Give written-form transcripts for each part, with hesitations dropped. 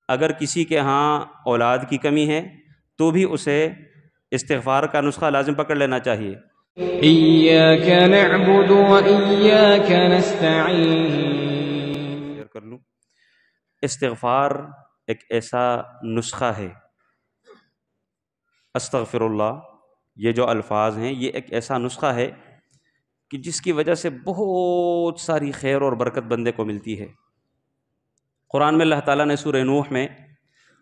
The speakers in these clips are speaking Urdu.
اگر کسی کے ہاں اولاد کی کمی ہے تو بھی اسے استغفار کا نسخہ لازم پکڑ لینا چاہیے۔ إياك نعبد وإياك نستعين۔ کر لوں، استغفار ایک ایسا نسخہ ہے، استغفر اللہ یہ جو الفاظ ہیں یہ ایک ایسا نسخہ ہے کہ جس کی وجہ سے بہت ساری خیر اور برکت بندے کو ملتی ہے۔ قرآن میں اللہ تعالیٰ نے سورہ نوح میں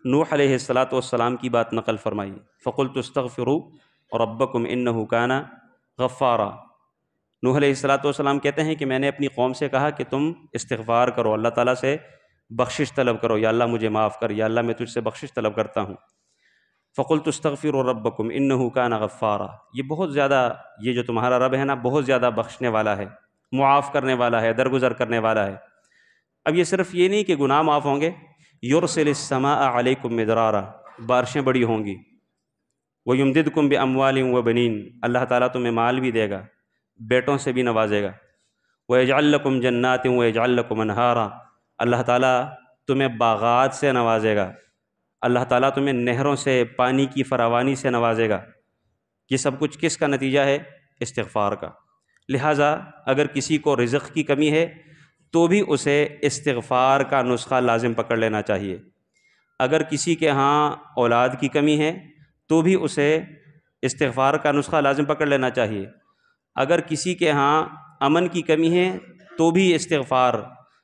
نوح علیہ السلام کی بات نقل فرمائی، فَقُلْتُ اسْتَغْفِرُوا رَبَّكُمْ إِنَّهُ كَانَ غَفَّارًا۔ نوح علیہ السلام کہتے ہیں کہ میں نے اپنی قوم سے کہا کہ تم استغفار کرو، اللہ تعالیٰ سے بخشش طلب کرو، یا اللہ مجھے معاف کر، یا اللہ میں تجھ سے بخشش طلب کرتا ہوں۔ فَقُلْتُ اسْتَغْفِرُوا رَبَّكُمْ إِنَّهُ كَانَ غَفَّارًا، یہ بہت زیادہ، یہ جو تمہارا رب ہے نا بہت زیادہ بخشنے والا ہے، معاف کرنے والا ہے، درگزر کرنے والا ہے۔ اب یہ صرف یہ نہیں کہ گناہ معاف ہوں گے، یرسل السماء علیکم مدرارا، بارشیں بڑی ہوں گی، ویمددکم باموال وبنین، اللہ تعالیٰ تمہیں مال بھی دے گا، بیٹوں سے بھی نوازے گا، ویجعل لکم جنات ویجعل لکم انہارا، اللہ تعالیٰ تمہیں باغات سے نوازے گا، اللہ تعالیٰ تمہیں نہروں سے، پانی کی فراوانی سے نوازے گا۔ یہ سب کچھ کس کا نتیجہ ہے؟ استغفار کا۔ لہٰذا اگر کسی کو رزق کی کمی ہے تو بھی اسے استغفار کا نسخہ لازم پکڑ لینا چاہیے۔ اگر کسی کے ہاں اولاد کی کمی ہے تو بھی اسے استغفار کا نسخہ لازم پکڑ لینا چاہیے۔ اگر کسی کے ہاں امن کی کمی ہے تو بھی استغفار،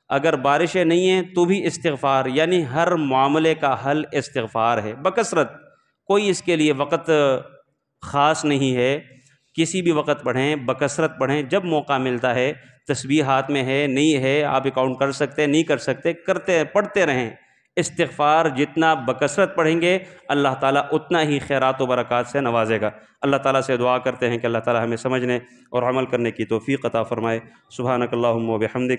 اگر بارشیں نہیں ہیں تو بھی استغفار، یعنی ہر معاملے کا حل استغفار ہے بکثرت، کوئی اس کے لیے وقت خاص نہیں ہے، کسی بھی وقت پڑھیں، بکثرت پڑھیں، جب موقع ملتا ہے، تسبیح ہاتھ میں ہے نہیں ہے، آپ اکاؤنٹ کر سکتے نہیں کر سکتے، پڑھتے رہیں۔ استغفار جتنا بکثرت پڑھیں گے اللہ تعالیٰ اتنا ہی خیرات و برکات سے نوازے گا۔ اللہ تعالیٰ سے دعا کرتے ہیں کہ اللہ تعالیٰ ہمیں سمجھنے اور عمل کرنے کی توفیق عطا فرمائے۔ سبحانک اللہم و بحمدک۔